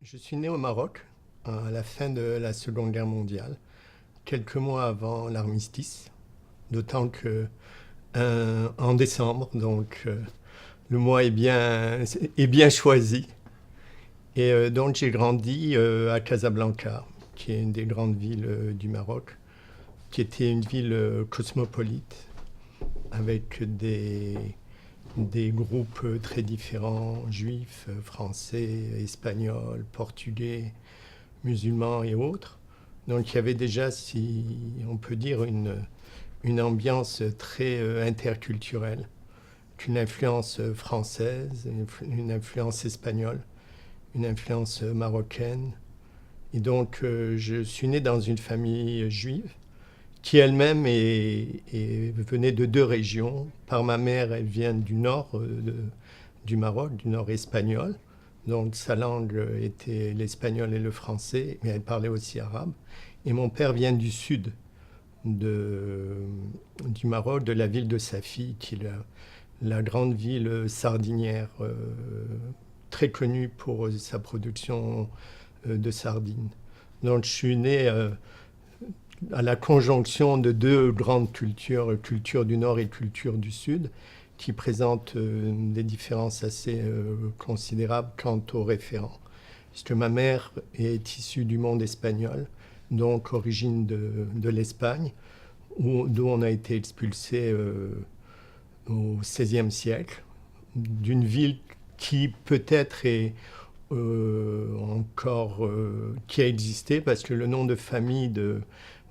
Je suis né au Maroc à la fin de la Seconde Guerre mondiale, quelques mois avant l'armistice, d'autant que en décembre, le mois est bien choisi. Donc j'ai grandi à Casablanca, qui est une des grandes villes du Maroc, qui était une ville cosmopolite, avec des groupes très différents, juifs, français, espagnols, portugais, musulmans et autres. Donc il y avait déjà, si on peut dire, une ambiance très interculturelle, une influence française, une influence espagnole, une influence marocaine. Et donc je suis né dans une famille juive qui elle-même venait de deux régions. Par ma mère, elle vient du nord du Maroc, du nord espagnol. Donc sa langue était l'espagnol et le français, mais elle parlait aussi arabe. Et mon père vient du sud de, du Maroc, de la ville de Safi, qui est la grande ville sardinière, très connue pour sa production de sardines. Donc je suis né à la conjonction de deux grandes cultures, culture du Nord et culture du Sud, qui présentent des différences assez considérables quant aux référents. Puisque ma mère est issue du monde espagnol, donc origine de l'Espagne, d'où on a été expulsé au XVIe siècle, d'une ville qui peut-être est encore qui a existé parce que le nom de famille de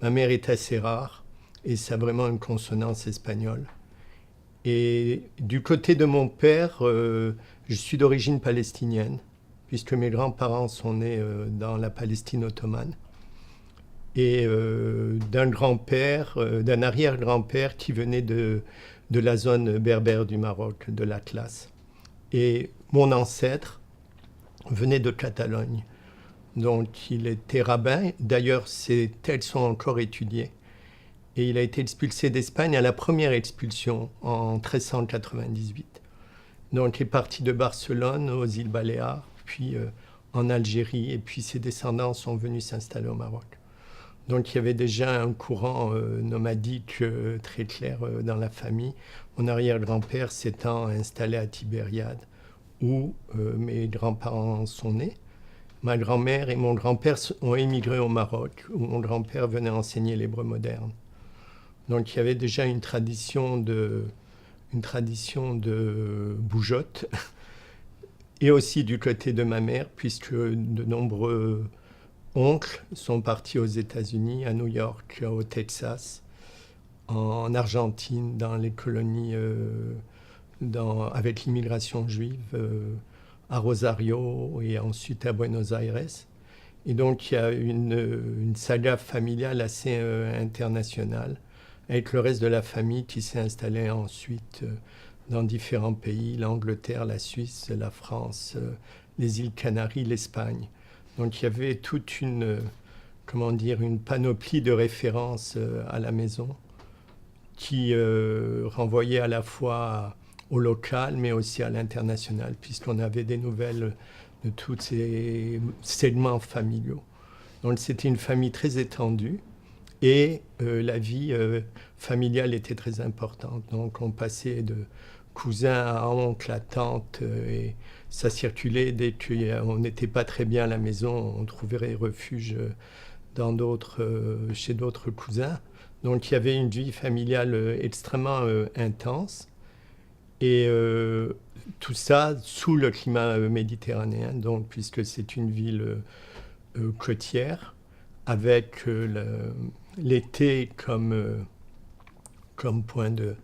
ma mère est assez rare et ça a vraiment une consonance espagnole. Et du côté de mon père, je suis d'origine palestinienne puisque mes grands-parents sont nés dans la Palestine ottomane et d'un grand-père, d'un arrière-grand-père qui venait de la zone berbère du Maroc, de l'Atlas. Et mon ancêtre venait de Catalogne. Donc il était rabbin. D'ailleurs, ces thèses sont encore étudiées. Et il a été expulsé d'Espagne à la première expulsion en 1398. Donc il est parti de Barcelone aux îles Baléares, puis en Algérie, et puis ses descendants sont venus s'installer au Maroc. Donc il y avait déjà un courant nomadique très clair dans la famille. Mon arrière-grand-père s'étant installé à Tibériade, où mes grands-parents sont nés. Ma grand-mère et mon grand-père ont émigré au Maroc, où mon grand-père venait enseigner l'hébreu moderne. Donc il y avait déjà une tradition de bougeotte, et aussi du côté de ma mère, puisque de nombreux oncles sont partis aux États-Unis, à New York, au Texas, en Argentine, dans les colonies, avec l'immigration juive, à Rosario et ensuite à Buenos Aires. Et donc il y a une saga familiale assez internationale, avec le reste de la famille qui s'est installée ensuite dans différents pays, l'Angleterre, la Suisse, la France, les îles Canaries, l'Espagne. Donc il y avait toute comment dire, une panoplie de références à la maison qui renvoyait à la fois au local mais aussi à l'international, puisqu'on avait des nouvelles de tous ces segments familiaux. Donc c'était une famille très étendue et la vie familiale était très importante. Donc on passait de cousin à oncle, à tante, et ça circulait dès qu'on n'était pas très bien à la maison, on trouverait refuge chez d'autres cousins. Donc il y avait une vie familiale extrêmement intense et tout ça sous le climat méditerranéen, donc puisque c'est une ville côtière avec l'été comme point de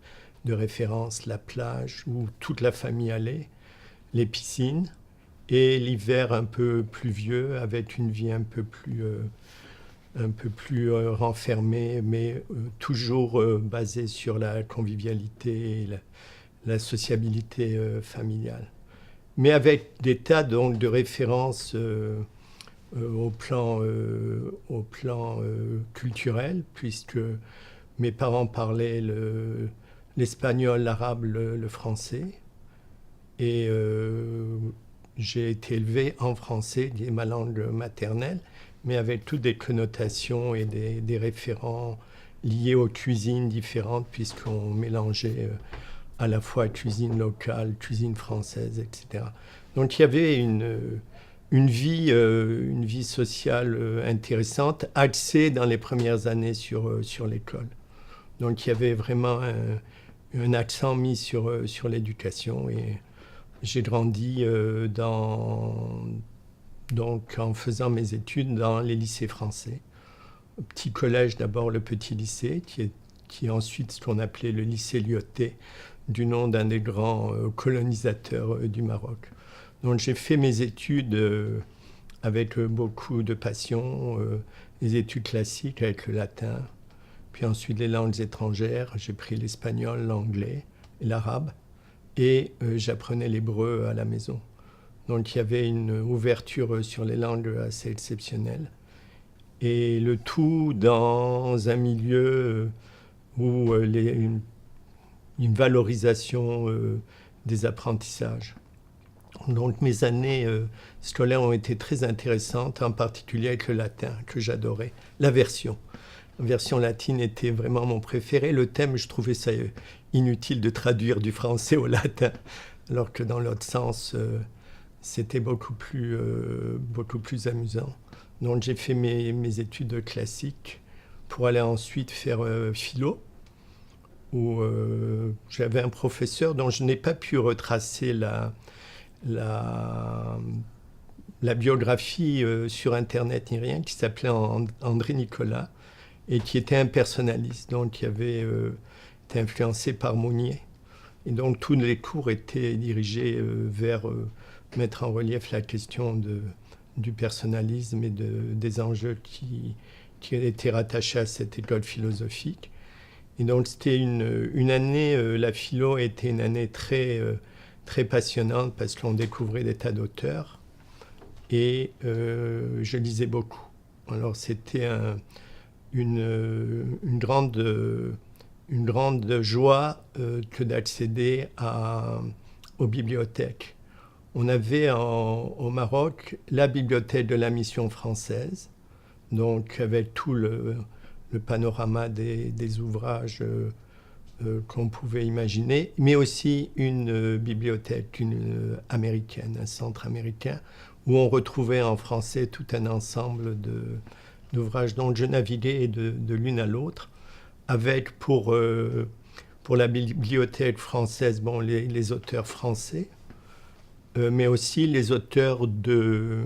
référence, la plage où toute la famille allait, les piscines, et l'hiver un peu pluvieux avec une vie un peu plus renfermée, mais toujours basée sur la convivialité et la sociabilité familiale. Mais avec des tas donc, de références au plan culturel, puisque mes parents parlaient l'espagnol, l'arabe, le français. Et j'ai été élevé en français, qui est ma langue maternelle, mais avec toutes des connotations et des référents liés aux cuisines différentes, puisqu'on mélangeait à la fois cuisine locale, cuisine française, etc. Donc il y avait une vie sociale intéressante, axée dans les premières années sur l'école. Donc il y avait vraiment un accent mis sur l'éducation et j'ai grandi donc en faisant mes études dans les lycées français. Petit collège d'abord, le petit lycée, qui est ensuite ce qu'on appelait le lycée Lyautey, du nom d'un des grands colonisateurs du Maroc. Donc j'ai fait mes études avec beaucoup de passion, les études classiques avec le latin, puis ensuite les langues étrangères. J'ai pris l'espagnol, l'anglais et l'arabe, et j'apprenais l'hébreu à la maison. Donc il y avait une ouverture sur les langues assez exceptionnelle. Et le tout dans un milieu où une valorisation des apprentissages. Donc mes années scolaires ont été très intéressantes, en particulier avec le latin, que j'adorais. La version latine était vraiment mon préféré. Le thème, je trouvais ça inutile de traduire du français au latin, alors que dans l'autre sens, c'était beaucoup plus amusant. Donc j'ai fait mes études classiques pour aller ensuite faire philo, où j'avais un professeur dont je n'ai pas pu retracer la biographie sur Internet ni rien, qui s'appelait André Nicolas, et qui était un personnaliste, donc qui avait été influencé par Mounier. Et donc tous les cours étaient dirigés vers mettre en relief la question du personnalisme et des enjeux qui étaient rattachés à cette école philosophique. Et donc c'était une année, la philo était une année très, très passionnante parce qu'on découvrait des tas d'auteurs et je lisais beaucoup. Alors c'était une grande joie que d'accéder aux bibliothèques. On avait au Maroc la bibliothèque de la mission française, donc avec tout le panorama des ouvrages qu'on pouvait imaginer, mais aussi une bibliothèque américaine, un centre américain, où on retrouvait en français tout un ensemble d'ouvrages. Donc je naviguais de l'une à l'autre, avec pour la bibliothèque française, les auteurs français, mais aussi les auteurs de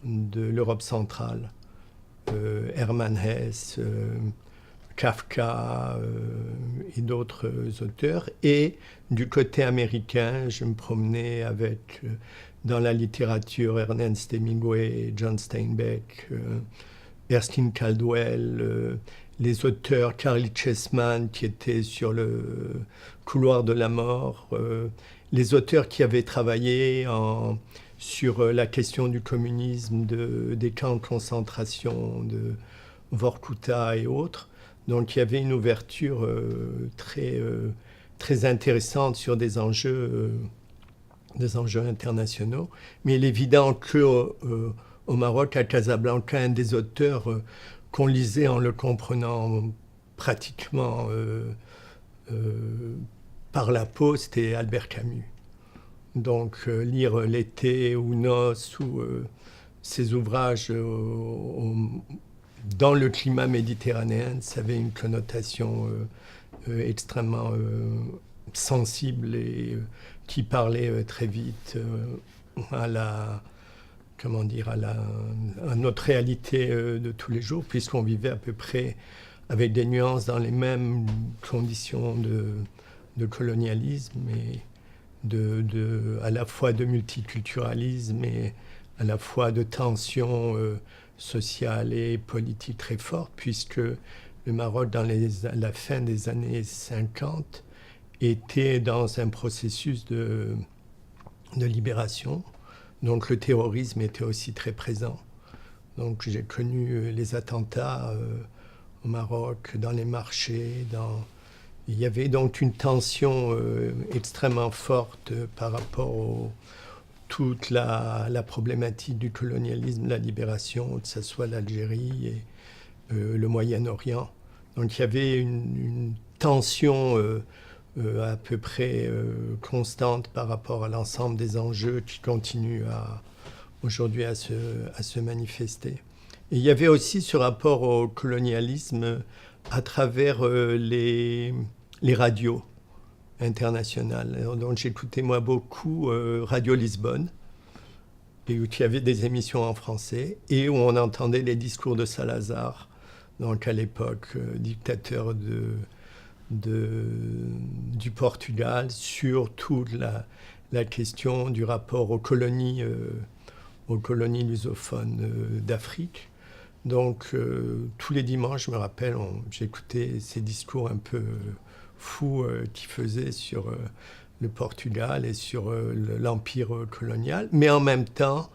l'Europe centrale. Hermann Hesse, Kafka et d'autres auteurs. Et du côté américain, je me promenais avec, dans la littérature, Ernest Hemingway, John Steinbeck, Erskine Caldwell, les auteurs Carly Chessman qui étaient sur le couloir de la mort, les auteurs qui avaient travaillé sur la question du communisme, des camps de concentration, de Vorkuta et autres. Donc il y avait une ouverture très intéressante sur des enjeux internationaux. Mais il est évident qu'au Maroc, à Casablanca, un des auteurs qu'on lisait en le comprenant pratiquement par la peau, c'était Albert Camus. Donc lire L'été ou Noces ou ces ouvrages dans le climat méditerranéen, ça avait une connotation extrêmement sensible et qui parlait très vite à notre réalité de tous les jours, puisqu'on vivait à peu près avec des nuances dans les mêmes conditions de colonialisme et à la fois de multiculturalisme et à la fois de tensions sociales et politiques très fortes, puisque le Maroc, à la fin des années 50, était dans un processus de libération. Donc le terrorisme était aussi très présent. Donc j'ai connu les attentats au Maroc, dans les marchés, il y avait donc une tension extrêmement forte par rapport toute la problématique du colonialisme, la libération, que ce soit l'Algérie et le Moyen-Orient. Donc il y avait une tension à peu près constante par rapport à l'ensemble des enjeux qui continuent aujourd'hui à se manifester. Et il y avait aussi ce rapport au colonialisme à travers les radios internationales. Donc j'écoutais moi beaucoup Radio Lisbonne, et où il y avait des émissions en français, et où on entendait les discours de Salazar, donc à l'époque dictateur du Portugal, sur toute la question du rapport aux colonies lusophones d'Afrique. Donc tous les dimanches, je me rappelle, j'écoutais ces discours un peu fous qu'il faisait sur le Portugal et sur l'empire colonial, mais en même temps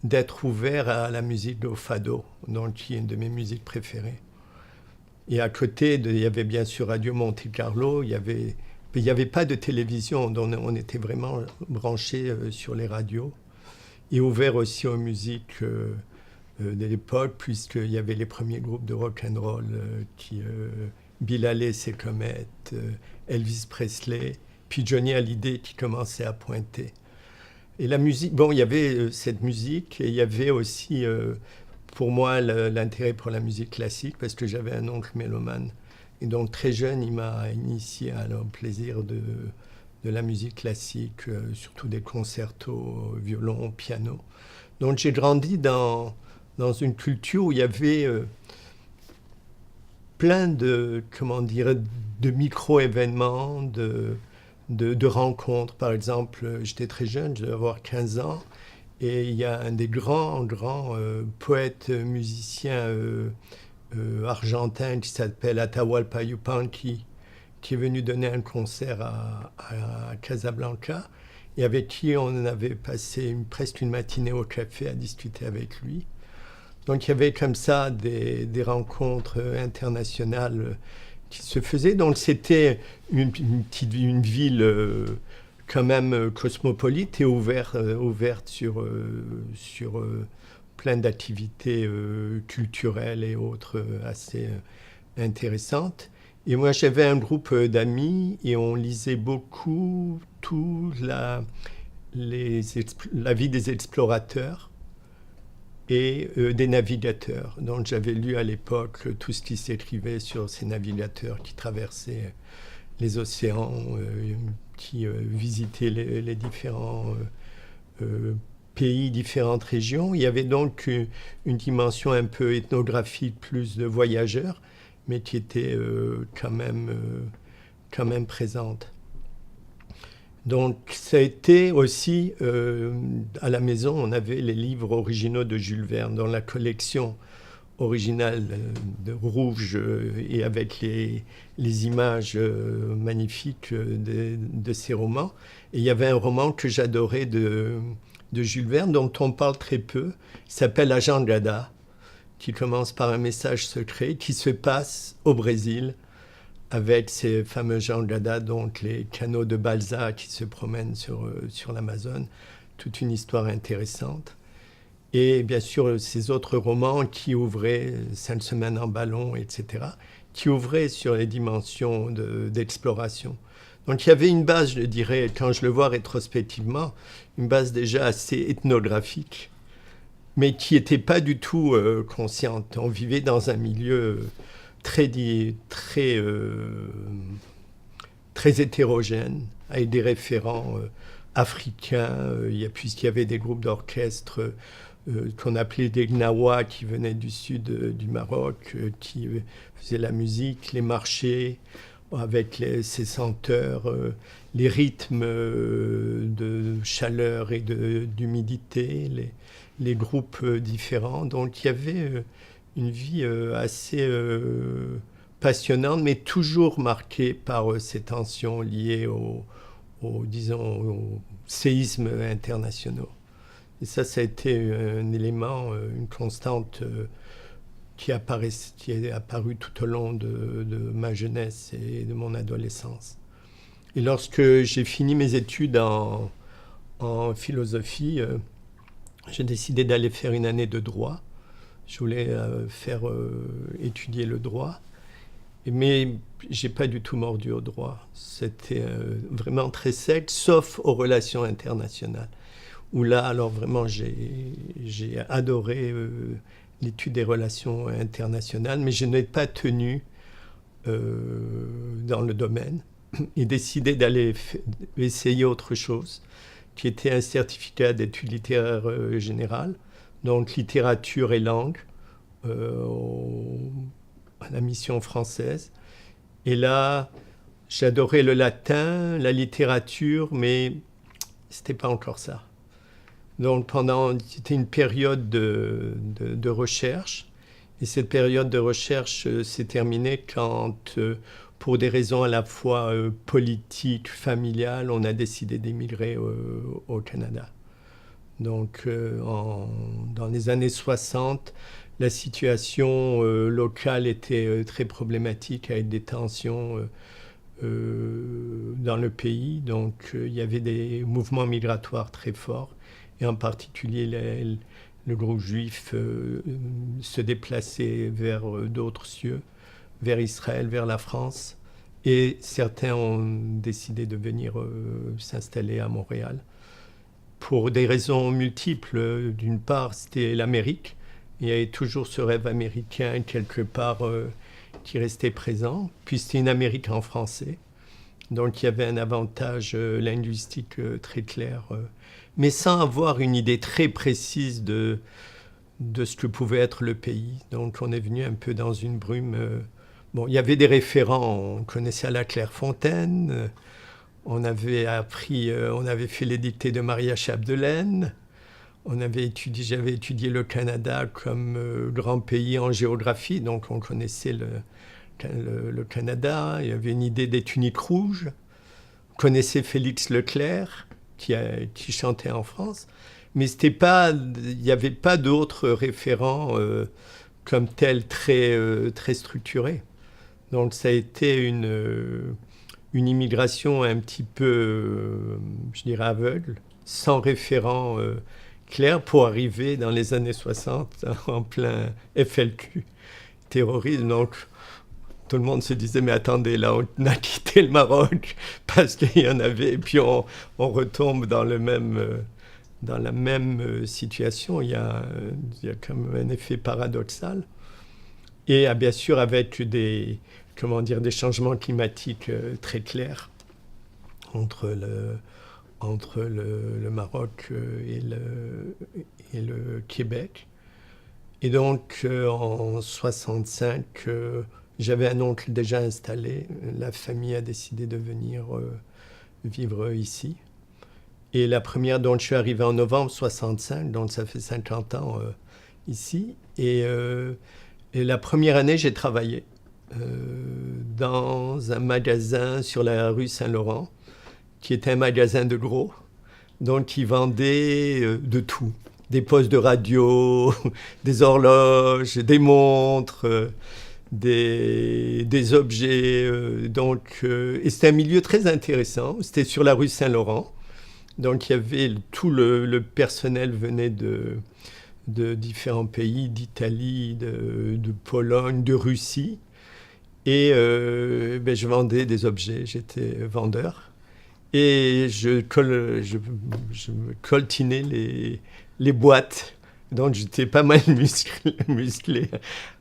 d'être ouvert à la musique au fado, donc qui est une de mes musiques préférées. Et à côté, il y avait bien sûr Radio Monte Carlo, il n'y avait pas de télévision, donc on était vraiment branchés sur les radios, et ouvert aussi aux musiques de l'époque, puisqu'il y avait les premiers groupes de rock and roll Bill Haley, ses Comètes, Elvis Presley, puis Johnny Hallyday qui commençait à pointer. Et la musique, bon, il y avait cette musique, et il y avait aussi pour moi l'intérêt pour la musique classique, parce que j'avais un oncle mélomane. Et donc très jeune, il m'a initié à le plaisir de la musique classique, surtout des concertos, violon, piano. Donc j'ai grandi dans une culture où il y avait plein de micro-événements, de rencontres. Par exemple, j'étais très jeune, je devais avoir 15 ans, et il y a un des grands poètes, musiciens argentins qui s'appelle Atahualpa Yupanqui, qui est venu donner un concert à Casablanca, et avec qui on avait passé presque une matinée au café à discuter avec lui. Donc il y avait comme ça des rencontres internationales qui se faisaient. Donc c'était une ville quand même cosmopolite et ouverte sur plein d'activités culturelles et autres assez intéressantes. Et moi j'avais un groupe d'amis et on lisait beaucoup la vie des explorateurs et des navigateurs. Donc j'avais lu à l'époque tout ce qui s'écrivait sur ces navigateurs qui traversaient les océans, qui visitaient les différents pays, différentes régions. Il y avait donc une dimension un peu ethnographique, plus de voyageurs, mais qui était quand même présente. Donc ça a été aussi, à la maison, on avait les livres originaux de Jules Verne, dans la collection originale de rouge et avec les images magnifiques de ces romans. Et il y avait un roman que j'adorais de Jules Verne, dont on parle très peu, qui s'appelle Agent Gada, qui commence par un message secret qui se passe au Brésil, avec ces fameux jangada, donc les canaux de balsa qui se promènent sur l'Amazone. Toute une histoire intéressante. Et bien sûr, ces autres romans qui ouvraient, 5 semaines en ballon, etc., qui ouvraient sur les dimensions d'exploration. Donc il y avait une base, je dirais, quand je le vois rétrospectivement, une base déjà assez ethnographique, mais qui n'était pas du tout consciente. On vivait dans un milieu très hétérogène, avec des référents africains, puisqu'il y avait des groupes d'orchestre qu'on appelait des Gnawa, qui venaient du sud du Maroc, qui faisaient la musique, les marchés, avec ces senteurs, les rythmes de chaleur et d'humidité, les groupes différents. Donc il y avait une vie assez passionnante, mais toujours marquée par ces tensions liées aux séismes internationaux. Et ça a été un élément, une constante qui est apparu tout au long de ma jeunesse et de mon adolescence. Et lorsque j'ai fini mes études en en philosophie, j'ai décidé d'aller faire une année de droit. Je voulais étudier le droit, mais j'ai pas du tout mordu au droit. C'était vraiment très sec, sauf aux relations internationales. Où là, alors vraiment, j'ai adoré l'étude des relations internationales, mais je n'ai pas tenu dans le domaine et décidé d'aller essayer autre chose, qui était un certificat d'études littéraires générales, donc littérature et langue, à la mission française. Et là, j'adorais le latin, la littérature, mais c'était pas encore ça. Donc c'était une période de recherche. Et cette période de recherche s'est terminée quand, pour des raisons à la fois politiques, familiales, on a décidé d'émigrer au Canada. Donc dans les années 60, la situation locale était très problématique avec des tensions dans le pays. Donc il y avait des mouvements migratoires très forts et en particulier le groupe juif se déplaçait vers d'autres cieux, vers Israël, vers la France. Et certains ont décidé de venir s'installer à Montréal pour des raisons multiples. D'une part, c'était l'Amérique. Il y avait toujours ce rêve américain quelque part qui restait présent. Puis c'était une Amérique en français. Donc il y avait un avantage linguistique très clair, mais sans avoir une idée très précise de ce que pouvait être le pays. Donc on est venu un peu dans une brume. Bon, il y avait des référents, on connaissait à la Clairefontaine, on avait fait les dictées de Maria Chapdelaine, j'avais étudié le Canada comme grand pays en géographie, donc on connaissait le Canada. Il y avait une idée des tuniques rouges, on connaissait Félix Leclerc qui chantait en France, mais il n'y avait pas d'autres référents comme tels très structurés. Donc ça a été une immigration un petit peu, je dirais, aveugle, sans référent clair pour arriver dans les années 60 en plein FLQ, terrorisme. Donc tout le monde se disait, mais attendez, là on a quitté le Maroc parce qu'il y en avait, et puis on retombe dans la même situation. Il y a comme un effet paradoxal. Et bien sûr avec des changements climatiques très clairs entre le Maroc et le Québec. Et donc en 65, j'avais un oncle déjà installé. La famille a décidé de venir vivre ici. Et la première, donc je suis arrivé en novembre 65, donc ça fait 50 ans ici. Et la première année, j'ai travaillé dans un magasin sur la rue Saint-Laurent, qui était un magasin de gros, donc qui vendait de tout. Des postes de radio, des horloges, des montres, des objets. Et c'était un milieu très intéressant. C'était sur la rue Saint-Laurent. Donc il y avait tout le personnel venait de différents pays, d'Italie, de Pologne, de Russie. Et je vendais des objets, j'étais vendeur. Et je coltinais les boîtes. Donc j'étais pas mal musclé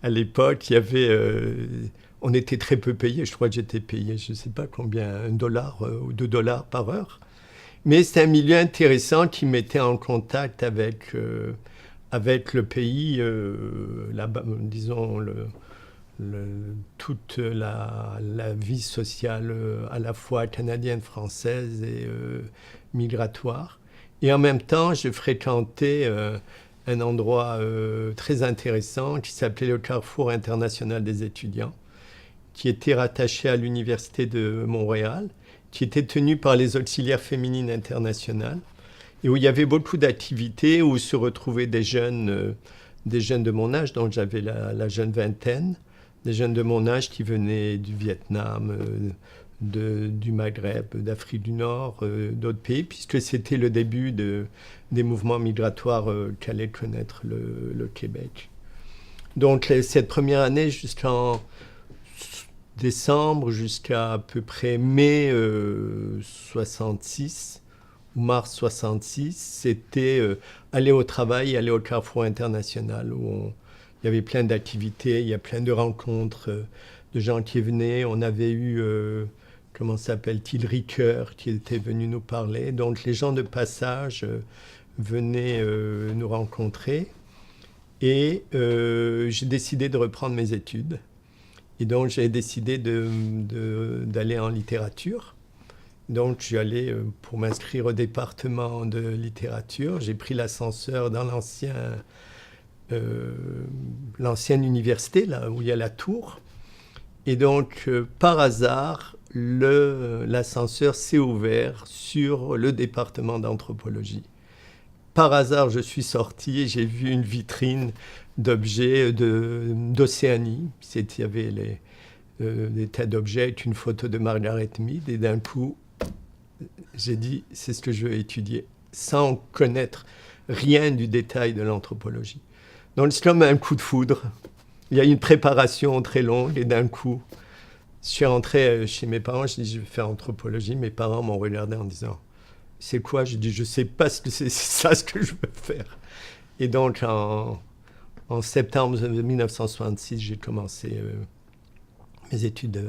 à l'époque. On était très peu payé. Je crois que j'étais payé, je ne sais pas combien, $1 ou $2 par heure. Mais c'est un milieu intéressant qui mettait en contact avec le pays, disons, toute la vie sociale à la fois canadienne, française et migratoire. Et en même temps, je fréquentais un endroit très intéressant qui s'appelait le Carrefour international des étudiants, qui était rattaché à l'Université de Montréal, qui était tenu par les auxiliaires féminines internationales, et où il y avait beaucoup d'activités, où se retrouvaient des jeunes de mon âge, donc j'avais la jeune vingtaine, des jeunes de mon âge qui venaient du Vietnam, du Maghreb, d'Afrique du Nord, d'autres pays, puisque c'était le début des mouvements migratoires qu'allait connaître le Québec. Donc cette première année, jusqu'en décembre, jusqu'à peu près mai 66 ou mars 66, c'était aller au travail, aller au Carrefour International, où il y avait plein d'activités, il y a plein de rencontres de gens qui venaient. On avait eu, comment s'appelle-t-il, Ricoeur, qui était venu nous parler. Donc les gens de passage venaient nous rencontrer. Et j'ai décidé de reprendre mes études. Et donc j'ai décidé d'aller en littérature. Donc je suis allé pour m'inscrire au département de littérature. J'ai pris l'ascenseur dans l'ancienne université, là où il y a la tour. Et donc par hasard, l'ascenseur s'est ouvert sur le département d'anthropologie. Par hasard, je suis sorti et j'ai vu une vitrine d'objets d'Océanie. Il y avait des tas d'objets avec une photo de Margaret Mead. Et d'un coup, j'ai dit, c'est ce que je veux étudier, sans connaître rien du détail de l'anthropologie. Donc c'est comme un coup de foudre. Il y a une préparation très longue et d'un coup, je suis rentré chez mes parents, je dis, je vais faire anthropologie. Mes parents m'ont regardé en disant, c'est quoi? Je dis, je ne sais pas ce que c'est ça ce que je veux faire. Et donc, en septembre 1966, j'ai commencé mes études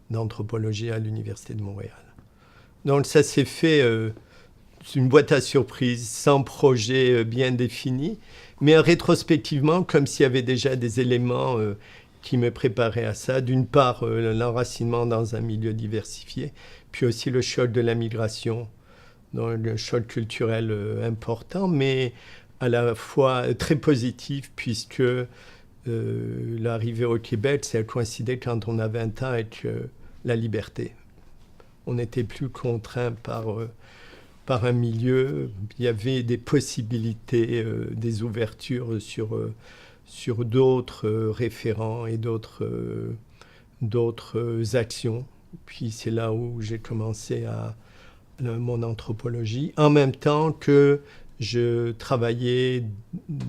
d'anthropologie à l'Université de Montréal. Donc, ça s'est fait une boîte à surprises, sans projet bien défini, mais rétrospectivement, comme s'il y avait déjà des éléments qui me préparaient à ça. D'une part, l'enracinement dans un milieu diversifié, puis aussi le choc de la migration, donc un choc culturel important, mais à la fois très positif, puisque l'arrivée au Québec, ça a coïncidé quand on a 20 ans avec la liberté. On n'était plus contraint par un milieu, il y avait des possibilités, des ouvertures sur d'autres référents et d'autres actions. Puis c'est là où j'ai commencé mon anthropologie, en même temps que je travaillais,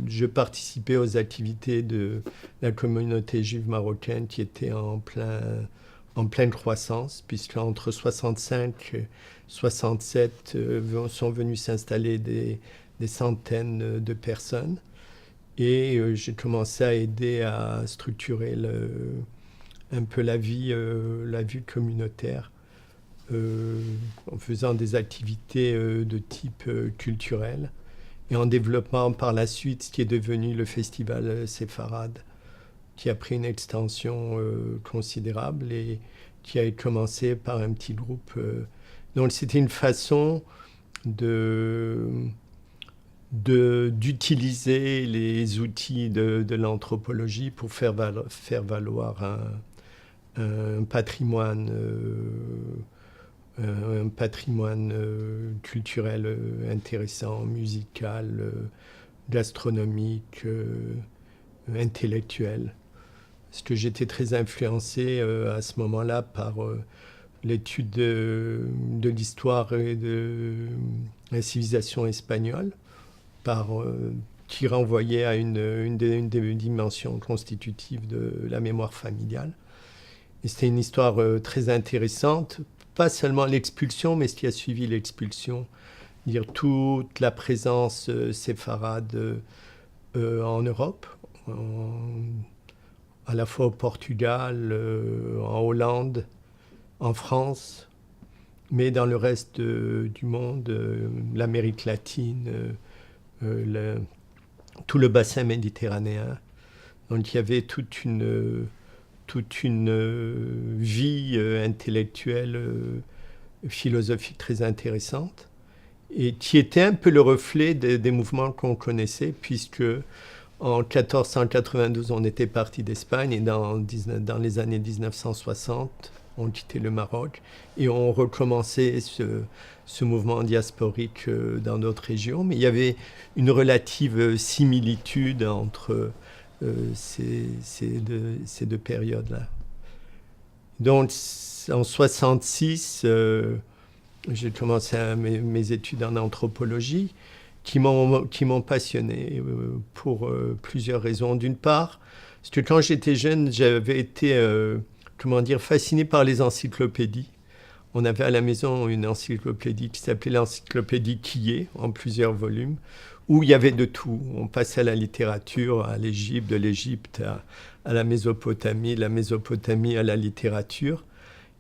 je participais aux activités de la communauté juive marocaine qui était en pleine croissance, puisqu'entre 65 et 67 sont venus s'installer des centaines de personnes. Et j'ai commencé à aider à structurer un peu la vie communautaire, en faisant des activités de type culturel et en développant par la suite ce qui est devenu le festival Séfarade, qui a pris une extension considérable et qui a commencé par un petit groupe. Donc c'était une façon d'utiliser les outils de l'anthropologie pour faire valoir un patrimoine culturel intéressant, musical, gastronomique, intellectuel. Parce que j'étais très influencé à ce moment-là par l'étude de l'histoire et de la civilisation espagnole, qui renvoyait à une des dimensions constitutives de la mémoire familiale. Et c'était une histoire très intéressante, pas seulement l'expulsion, mais ce qui a suivi l'expulsion, dire toute la présence séfarade en Europe, à la fois au Portugal, en Hollande, en France, mais dans le reste du monde, l'Amérique latine, tout le bassin méditerranéen. Donc il y avait toute une vie intellectuelle, philosophique très intéressante, et qui était un peu le reflet des mouvements qu'on connaissait, puisque en 1492, on était parti d'Espagne, et dans les années 1960, on quittait le Maroc, et on recommençait ce mouvement diasporique dans d'autres régions. Mais il y avait une relative similitude entre ces deux périodes-là. Donc en 66, j'ai commencé mes études en anthropologie qui m'ont passionné pour plusieurs raisons. D'une part, parce que quand j'étais jeune, j'avais été fasciné par les encyclopédies. On avait à la maison une encyclopédie qui s'appelait l'encyclopédie Quillet, en plusieurs volumes, où il y avait de tout. On passait à la littérature, à l'Égypte, de l'Égypte à la Mésopotamie, de la Mésopotamie à la littérature.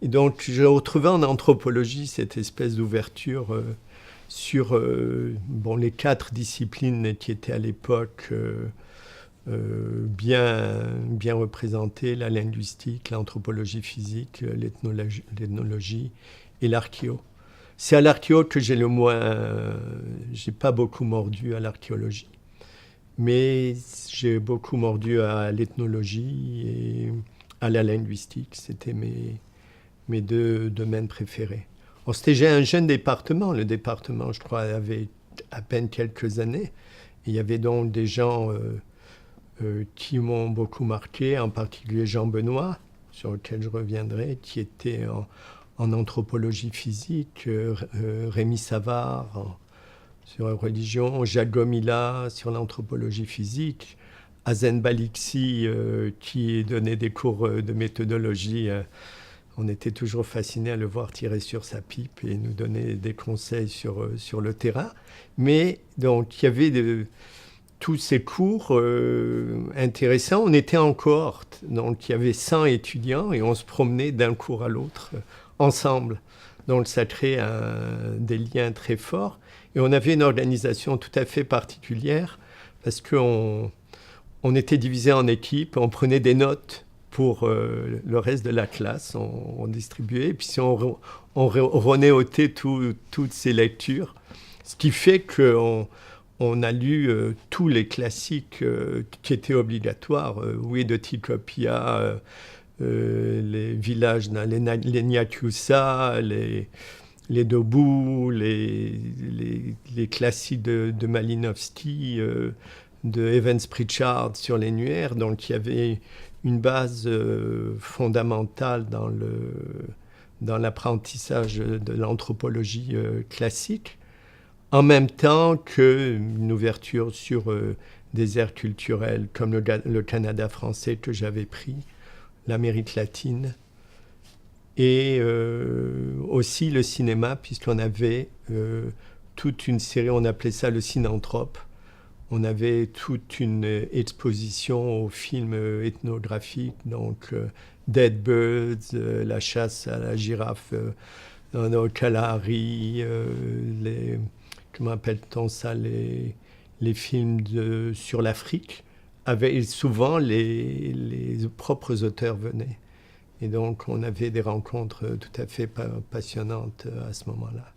Et donc, je retrouvais en anthropologie cette espèce d'ouverture sur les 4 disciplines qui étaient à l'époque bien représentées, la linguistique, l'anthropologie physique, l'ethnologie et l'archéo. C'est à l'archéo que j'ai pas beaucoup mordu à l'archéologie, mais j'ai beaucoup mordu à l'ethnologie et à la linguistique. C'était mes 2 domaines préférés. C'était un jeune département. Le département, je crois, avait à peine quelques années. Et il y avait donc des gens qui m'ont beaucoup marqué, en particulier Jean Benoît, sur lequel je reviendrai, qui était en anthropologie physique, Rémi Savard sur la religion, Jacques Gomila sur l'anthropologie physique, Hazen Balixi qui donnait des cours de méthodologie. On était toujours fascinés à le voir tirer sur sa pipe et nous donner des conseils sur le terrain. Mais donc, il y avait tous ces cours intéressants. On était en cohorte, donc il y avait 100 étudiants et on se promenait d'un cours à l'autre ensemble. Donc ça crée des liens très forts. Et on avait une organisation tout à fait particulière parce qu'on était divisés en équipes, on prenait des notes pour le reste de la classe, on distribuait, et puis on renéotait toutes ces lectures, ce qui fait qu'on a lu tous les classiques qui étaient obligatoires, oui, de Tikopia, les villages, les Nyakusa, les Dobou, les classiques de Malinowski, de Evans Pritchard sur les Nuers. Donc il y avait une base fondamentale dans l'apprentissage de l'anthropologie classique, en même temps qu'une ouverture sur des aires culturelles comme le Canada français que j'avais pris, l'Amérique latine, et aussi le cinéma, puisqu'on avait toute une série, on appelait ça le Cinanthrope. On avait toute une exposition aux films ethnographiques, donc Dead Birds, la chasse à la girafe au Kalahari, comment appelle-t-on ça, les films sur l'Afrique. Souvent, les propres auteurs venaient. Et donc, on avait des rencontres tout à fait passionnantes à ce moment-là.